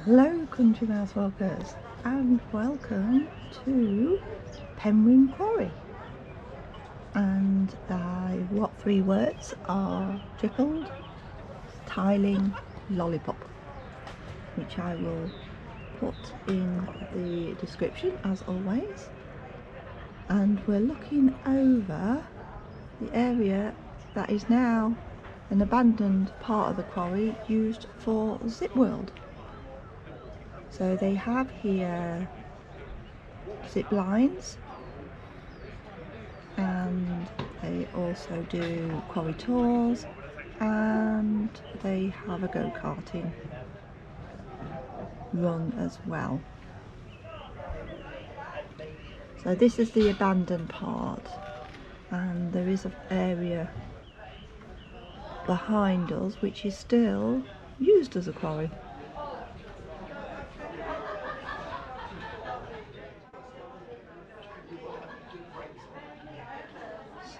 Hello country mouse walkers and welcome to Penrhyn Quarry, and what three words are tripled, tiling, lollipop, which I will put in the description as always. And we're looking over the area that is now an abandoned part of the quarry used for zip world. So they have here zip lines, and they also do quarry tours, and they have a go-karting run as well. So this is the abandoned part, and there is an area behind us which is still used as a quarry.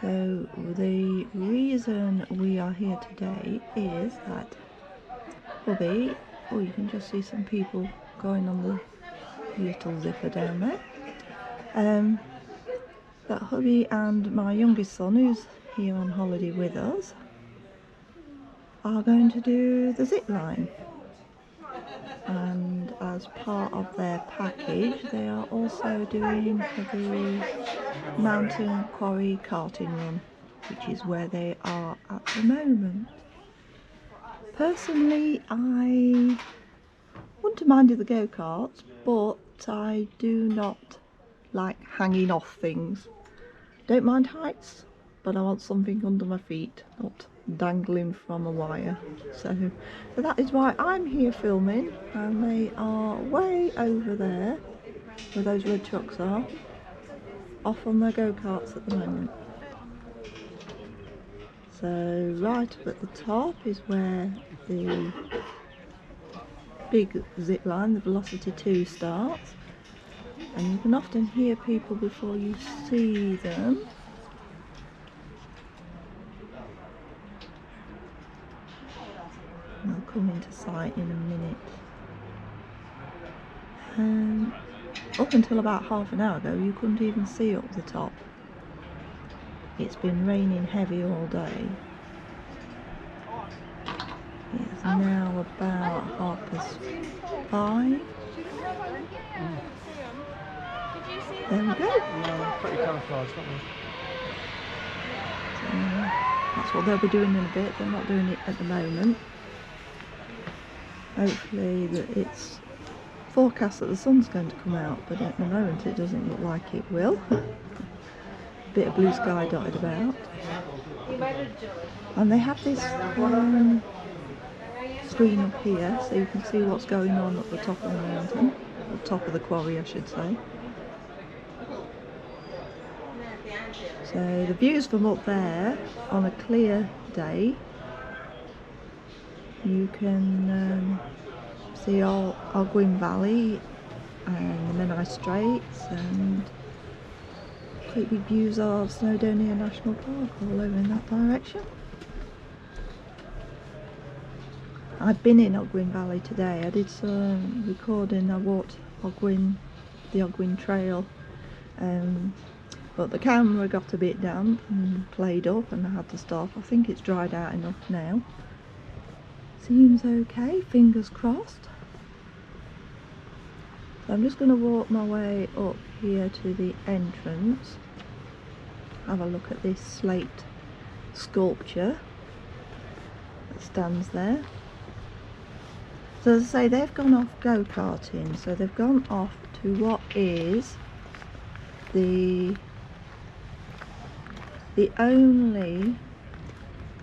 So the reason we are here today is that hubby, you can just see some people going on the little zipper down there. But hubby and my youngest son, who's here on holiday with us, are going to do the zip line. And as part of their package, they are also doing the mountain quarry karting run, which is where they are at the moment. Personally, I wouldn't have minded the go-karts, but I do not like hanging off things. Don't mind heights, but I want something under my feet, not dangling from a wire. So that is why I'm here filming, and they are way over there where those red trucks are, off on their go-karts at the moment. So right up at the top is where the big zip line, the Velocity 2, starts, and you can often hear people before you see them. I'll come into sight in a minute. Up until about half an hour ago you couldn't even see up the top. It's been raining heavy all day. It's now about 5:30. There we go. Pretty camouflaged, aren't we? So that's what they'll be doing in a bit. They're not doing it at the moment. Hopefully it's forecast that the sun's going to come out, but at the moment it doesn't look like it will. Bit of blue sky dotted about. And they have this screen up here so you can see what's going on at the top of the mountain, the top of the quarry I should say. So the views from up there on a clear day, you can see all Ogwen Valley and the Menai Straits, and completely views of Snowdonia National Park all over in that direction. I've been in Ogwen Valley today. I did some recording. I walked the Ogwen Trail, but the camera got a bit damp and played up and I had to stop. I think it's dried out enough now. Seems okay, fingers crossed. So I'm just going to walk my way up here to the entrance, have a look at this slate sculpture that stands there. So as I say, they've gone off go-karting, so they've gone off to what is the only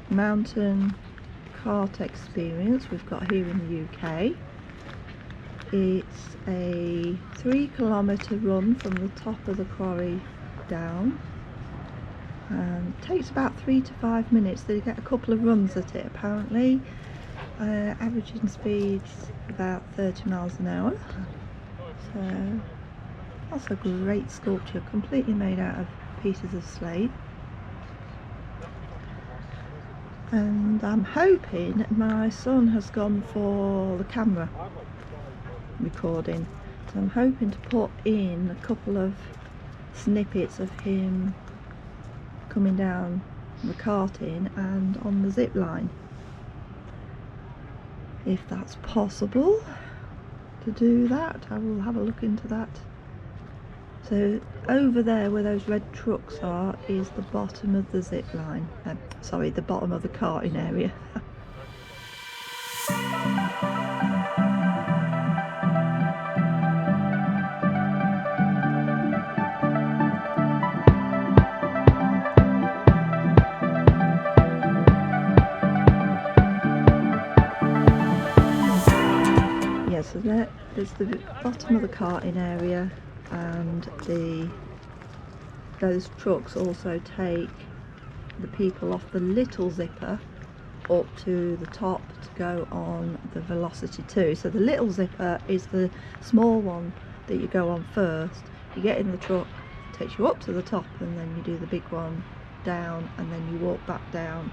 mountain kart experience we've got here in the UK. It's a 3-kilometre run from the top of the quarry down, and it takes about 3 to 5 minutes. They get a couple of runs at it apparently. Averaging speeds about 30 miles an hour. So that's a great sculpture, completely made out of pieces of slate. And I'm hoping my son has gone for the camera, recording. So I'm hoping to put in a couple of snippets of him coming down the karting and on the zip line, if that's possible to do that. I will have a look into that. So over there where those red trucks are is the bottom of the zip line, sorry, the bottom of the karting area. So there's the bottom of the karting area, and those trucks also take the people off the little zipper up to the top to go on the Velocity 2. So the little zipper is the small one that you go on first. You get in the truck, it takes you up to the top, and then you do the big one down, and then you walk back down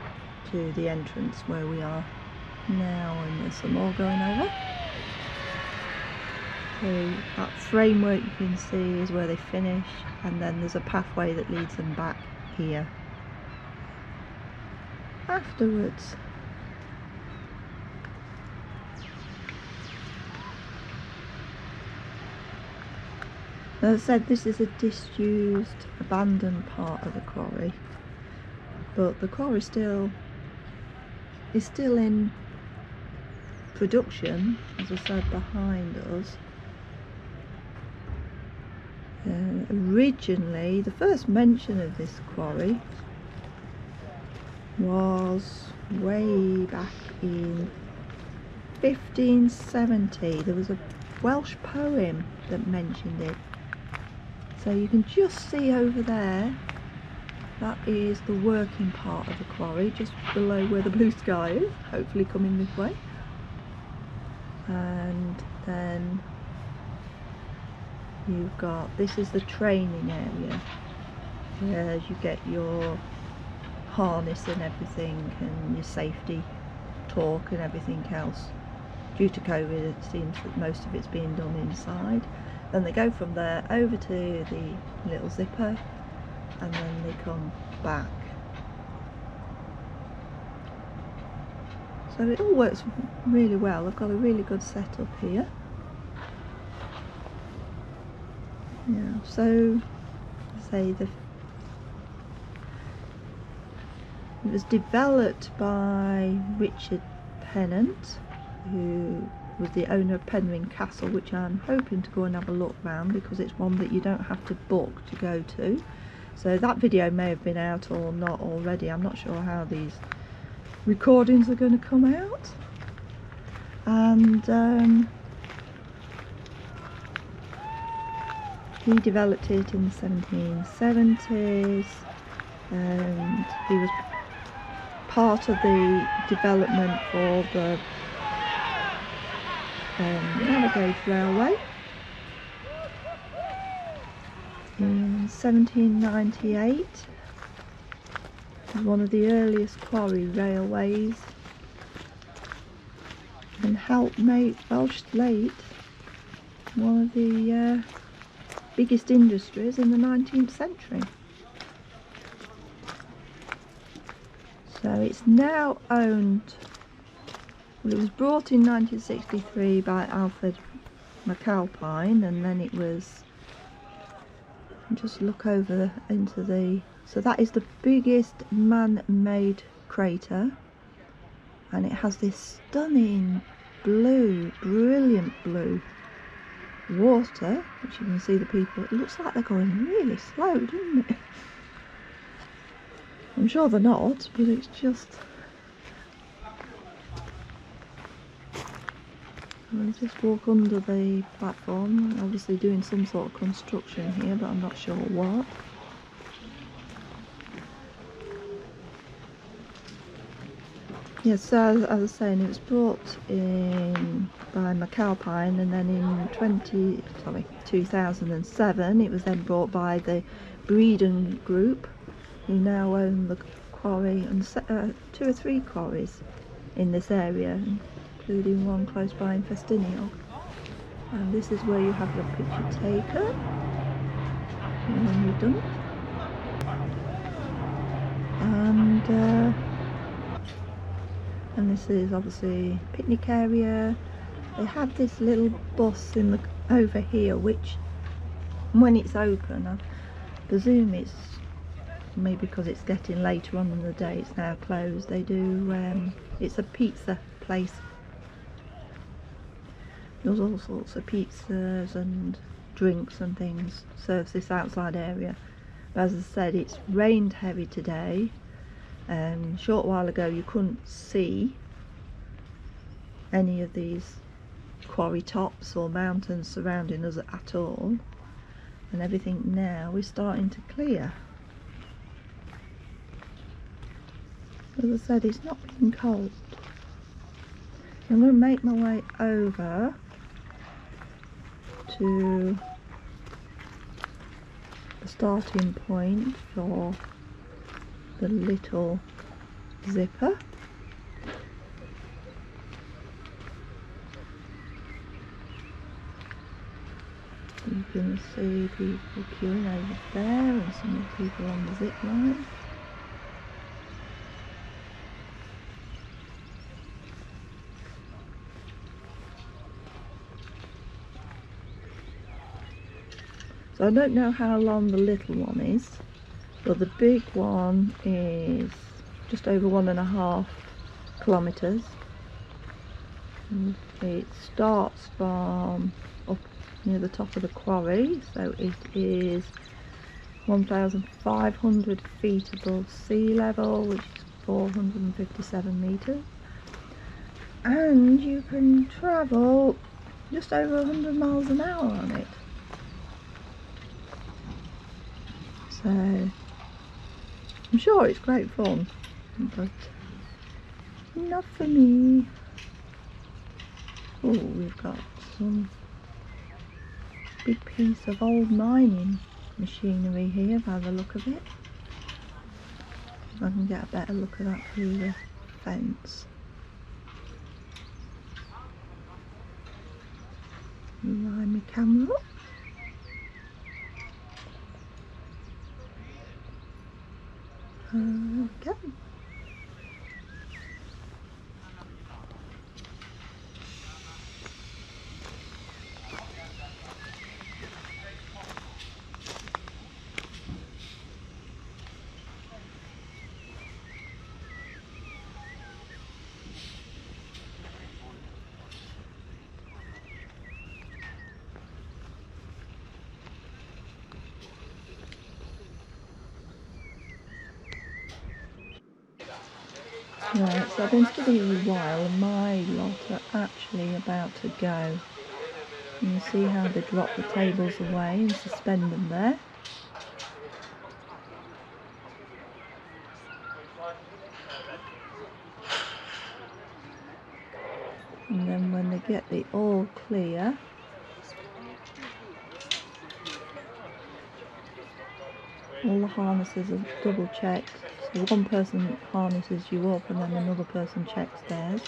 to the entrance where we are now, and there's some more going over. So that framework you can see is where they finish, and then there's a pathway that leads them back here afterwards. As I said, this is a disused, abandoned part of the quarry, but the quarry is still in production, as I said, behind us. Originally, the first mention of this quarry was way back in 1570. There was a Welsh poem that mentioned it. So you can just see over there, that is the working part of the quarry, just below where the blue sky is, hopefully coming this way. And then you've got, this is the training area where you get your harness and everything, and your safety talk and everything else. Due to COVID, it seems that most of it's being done inside. Then they go from there over to the little zipper, and then they come back. So it all works really well. I've got a really good setup here. Yeah, so say it was developed by Richard Pennant, who was the owner of Penrhyn Castle, which I'm hoping to go and have a look round, because it's one that you don't have to book to go to. So that video may have been out or not already. I'm not sure how these recordings are going to come out. And he developed it in the 1770s, and he was part of the development for the Narrow Railway. In 1798, it was one of the earliest quarry railways, and helped make Welsh Slate one of the biggest industries in the 19th century. So it's now owned, well, it was brought in 1963 by Alfred McAlpine, and then it was, just look over into the, so that is the biggest man-made crater, and it has this stunning blue, brilliant blue water, which you can see the people, it looks like they're going really slow, doesn't it? I'm sure they're not, but it's just, I'll just walk under the platform, obviously doing some sort of construction here, but I'm not sure what. Yes, so as I was saying, it was brought in by McAlpine, and then in 2007 it was then brought by the Breedon Group, who now own the quarry and 2 or 3 quarries in this area, including one close by in Strait. And this is where you have your picture taken when you've done it. And this is obviously picnic area. They have this little bus in the over here, which when it's open, I presume it's maybe because it's getting later on in the day, it's now closed. They do it's a pizza place. There's all sorts of pizzas and drinks and things serves this outside area. But as I said, it's rained heavy today. A short while ago you couldn't see any of these quarry tops or mountains surrounding us at all, and everything now is starting to clear. As I said, it's not been cold. I'm going to make my way over to the starting point for the little zipper. You can see people queuing over there and some people on the zip line. So I don't know how long the little one is, but the big one is just over 1.5 kilometres. It starts from up near the top of the quarry, so it is 1,500 feet above sea level, which is 457 metres, and you can travel just over 100 miles an hour on it. So I'm sure it's great fun, but not for me. Oh, we've got some big piece of old mining machinery here by the look of it. I can get a better look at that through the fence. Line my camera up. Okay. Right, so I've been studying a while and my lot are actually about to go. And you see how they drop the tables away and suspend them there. And then when they get the all clear, all the harnesses are double checked. So one person harnesses you up and then another person checks theirs.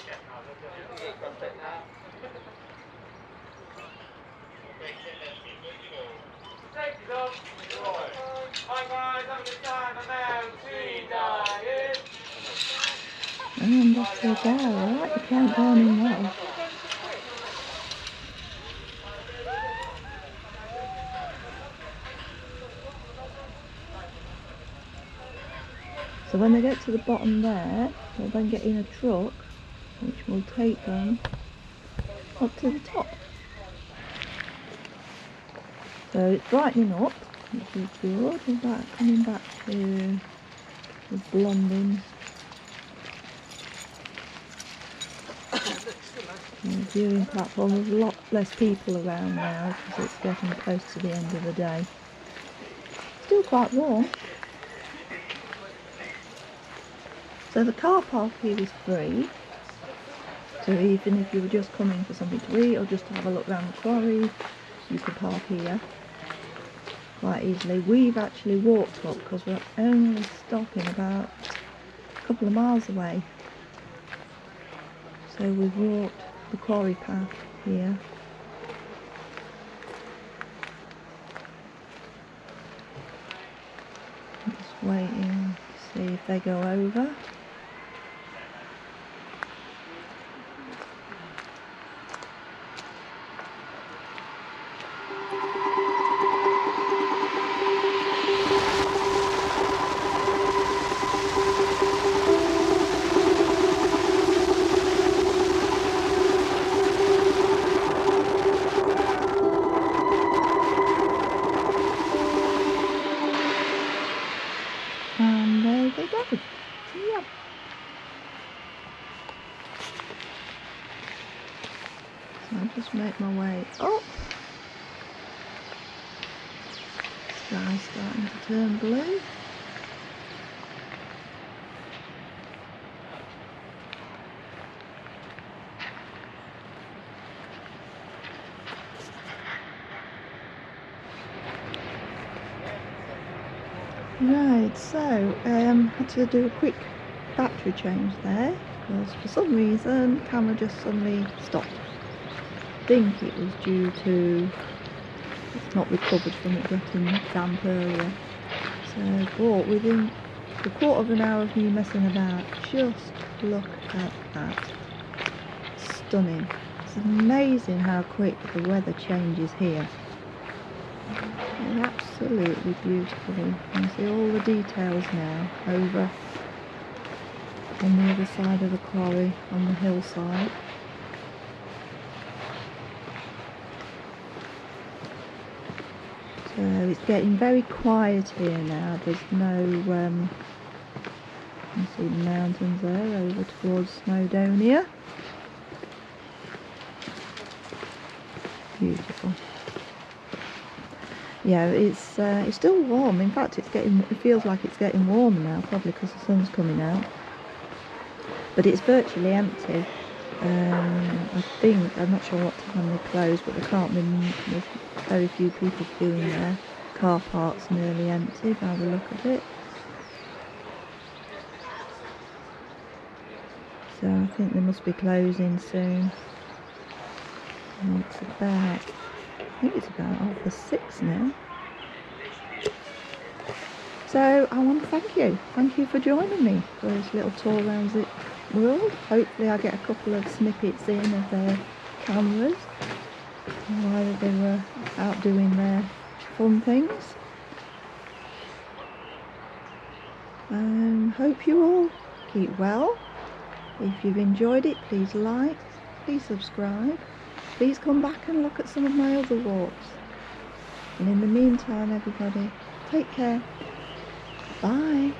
And off they go. I like the countdown in Welsh. So when they get to the bottom there, they'll then get in a truck which will take them up to the top. So it's brightening up, which is good. We're coming back to the blonding. The viewing platform, there's a lot less people around now because it's getting close to the end of the day. Still quite warm. So the car park here is free. So even if you were just coming for something to eat or just to have a look around the quarry, you could park here quite easily. We've actually walked up because we're only stopping about a couple of miles away. So we've walked the quarry path here waiting to see if they go over. And there they go. Yep. So I'll just make my way up. Sky's starting to turn blue. Right, so had to do a quick battery change there because for some reason the camera just suddenly stopped. I think it was due to it's not recovered from it getting damp earlier. So, but within a quarter of an hour of me messing about, just look at that. Stunning. It's amazing how quick the weather changes here. Absolutely beautiful. You can see all the details now over on the other side of the quarry on the hillside. So it's getting very quiet here now. There's no you can see the mountains there over towards Snowdonia. Beautiful. Yeah, it's still warm. In fact, it feels like it's getting warmer now, probably because the sun's coming out. But it's virtually empty. I think, I'm not sure what time they close, but there's very few people queuing there. Car park's nearly empty by the look of it. So I think they must be closing soon. And it's about, I think it's about 6:30 now. So I want to thank you for joining me for this little tour around the world. Hopefully I get a couple of snippets in of their cameras while they were out doing their fun things. Hope you all keep well. If you've enjoyed it, please like, please subscribe. Please come back and look at some of my other walks. And in the meantime, everybody, take care. Bye.